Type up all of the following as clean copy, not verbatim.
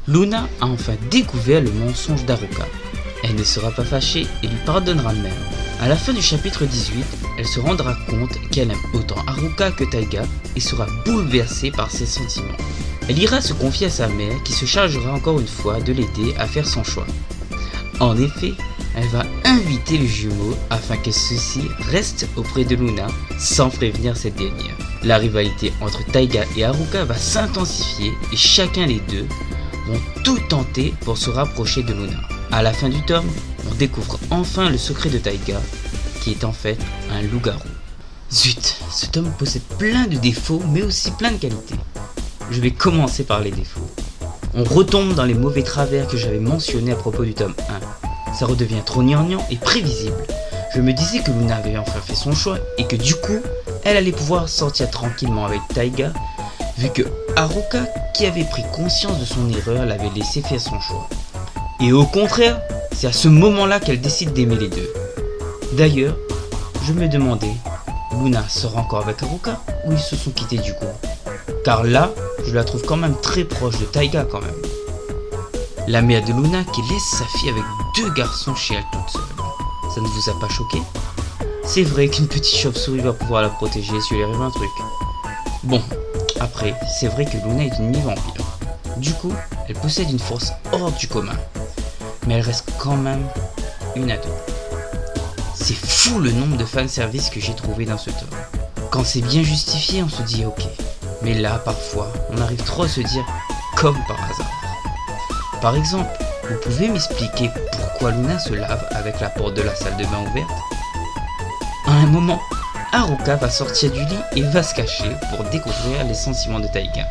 Luna a enfin découvert le mensonge d'Haruka. Elle ne sera pas fâchée et lui pardonnera même. À la fin du chapitre 18, elle se rendra compte qu'elle aime autant Haruka que Taiga et sera bouleversée par ses sentiments. Elle ira se confier à sa mère qui se chargera encore une fois de l'aider à faire son choix. En effet, elle va inviter les jumeaux afin que ceux-ci restent auprès de Luna sans prévenir cette dernière. La rivalité entre Taiga et Haruka va s'intensifier et chacun des deux vont tout tenter pour se rapprocher de Luna. À la fin du tome, on découvre enfin le secret de Taiga, qui est en fait un loup-garou. Zut, ce tome possède plein de défauts mais aussi plein de qualités. Je vais commencer par les défauts. On retombe dans les mauvais travers que j'avais mentionnés à propos du tome 1. Ça redevient trop gnangnan et prévisible. Je me disais que Luna avait enfin fait son choix et que du coup, elle allait pouvoir sortir tranquillement avec Taiga, vu que Haruka, qui avait pris conscience de son erreur, l'avait laissé faire son choix. Et au contraire, c'est à ce moment-là qu'elle décide d'aimer les deux. D'ailleurs, je me demandais, Luna sort encore avec Haruka ou ils se sont quittés du coup? Car là, je la trouve quand même très proche de Taiga quand même. La mère de Luna qui laisse sa fille avec deux garçons chez elle toute seule. Ça ne vous a pas choqué? C'est vrai qu'une petite chauve-souris va pouvoir la protéger si lui arrive un truc. Bon, après, c'est vrai que Luna est une mi-vampire. Du coup, elle possède une force hors du commun. Mais elle reste quand même une ado. C'est fou le nombre de fanservice que j'ai trouvé dans ce tome. Quand c'est bien justifié, on se dit ok. Mais là, parfois, on arrive trop à se dire comme par hasard. Par exemple, vous pouvez m'expliquer pourquoi Luna se lave avec la porte de la salle de bain ouverte? À un moment, Haruka va sortir du lit et va se cacher pour découvrir les sentiments de Taiga.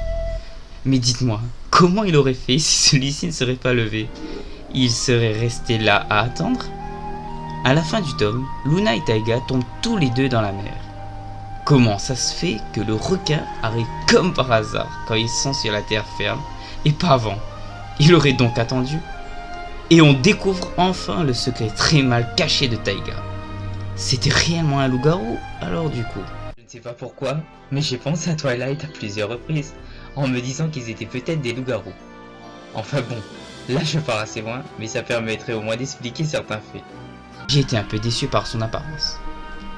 Mais dites-moi, comment il aurait fait si celui-ci ne serait pas levé? Il serait resté là à attendre? À la fin du tome, Luna et Taiga tombent tous les deux dans la mer. Comment ça se fait que le requin arrive comme par hasard quand ils sont sur la terre ferme et pas avant? Il aurait donc attendu. Et on découvre enfin le secret très mal caché de Taiga. C'était réellement un loup-garou alors du coup? Je ne sais pas pourquoi, mais j'ai pensé à Twilight à plusieurs reprises en me disant qu'ils étaient peut-être des loups-garous. Enfin bon, là je pars assez loin, mais ça permettrait au moins d'expliquer certains faits. J'ai été un peu déçu par son apparence.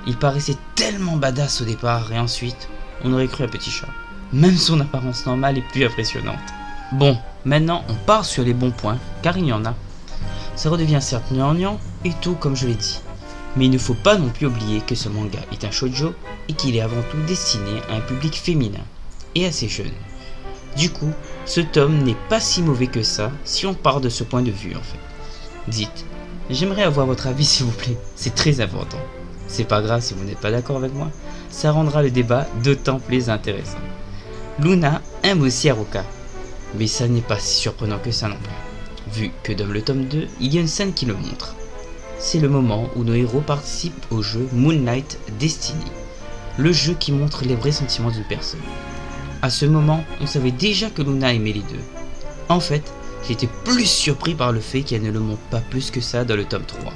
Il paraissait tellement badass au départ et ensuite, on aurait cru un petit chat. Même son apparence normale est plus impressionnante. Bon, maintenant on part sur les bons points, car il y en a. Ça redevient certes gnangnan et tout comme je l'ai dit. Mais il ne faut pas non plus oublier que ce manga est un shoujo et qu'il est avant tout destiné à un public féminin et assez jeune. Du coup, ce tome n'est pas si mauvais que ça si on part de ce point de vue en fait. Dites, j'aimerais avoir votre avis s'il vous plaît, c'est très important. C'est pas grave si vous n'êtes pas d'accord avec moi, ça rendra le débat d'autant plus intéressant. Luna aime aussi Haruka, mais ça n'est pas si surprenant que ça non plus, vu que dans le tome 2, il y a une scène qui le montre. C'est le moment où nos héros participent au jeu Moonlight Destiny, le jeu qui montre les vrais sentiments d'une personne. À ce moment, on savait déjà que Luna aimait les deux. En fait, j'étais plus surpris par le fait qu'elle ne le montre pas plus que ça dans le tome 3.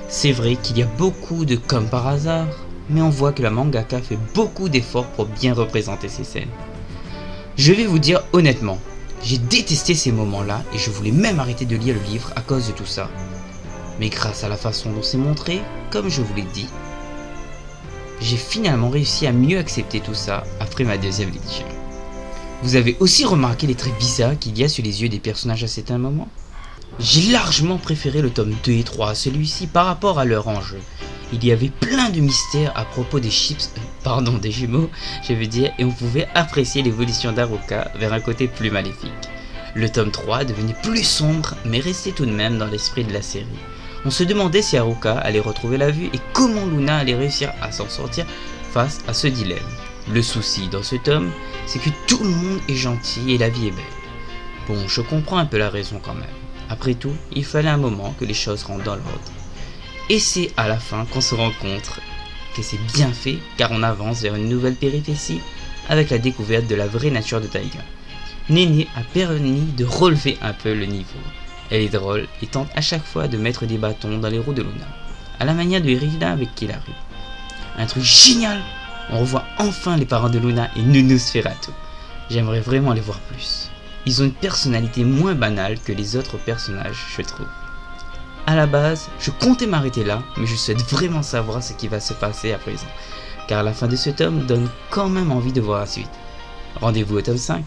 C'est vrai qu'il y a beaucoup de comme par hasard, mais on voit que la mangaka fait beaucoup d'efforts pour bien représenter ces scènes. Je vais vous dire honnêtement, j'ai détesté ces moments-là et je voulais même arrêter de lire le livre à cause de tout ça. Mais grâce à la façon dont c'est montré, comme je vous l'ai dit, j'ai finalement réussi à mieux accepter tout ça après ma deuxième lecture. Vous avez aussi remarqué les traits bizarres qu'il y a sur les yeux des personnages à certains moments? J'ai largement préféré le tome 2 et 3 à celui-ci par rapport à leur enjeu. Il y avait plein de mystères à propos des des jumeaux, je veux dire, et on pouvait apprécier l'évolution d'Haruka vers un côté plus maléfique. Le tome 3 devenait plus sombre, mais restait tout de même dans l'esprit de la série. On se demandait si Haruka allait retrouver la vue et comment Luna allait réussir à s'en sortir face à ce dilemme. Le souci dans ce tome, c'est que tout le monde est gentil et la vie est belle. Bon, je comprends un peu la raison quand même. Après tout, il fallait un moment que les choses rentrent dans l'ordre. Et c'est à la fin qu'on se rend compte que c'est bien fait car on avance vers une nouvelle péripétie avec la découverte de la vraie nature de Taiga. Nene a permis de relever un peu le niveau. Elle est drôle et tente à chaque fois de mettre des bâtons dans les roues de Luna, à la manière de Irina avec Kilari. Un truc génial! On revoit enfin les parents de Luna et Nunu Sferato. J'aimerais vraiment les voir plus. ils ont une personnalité moins banale que les autres personnages, je trouve. À la base, je comptais m'arrêter là, mais je souhaite vraiment savoir ce qui va se passer à présent, car la fin de ce tome donne quand même envie de voir la suite. Rendez-vous au tome 5.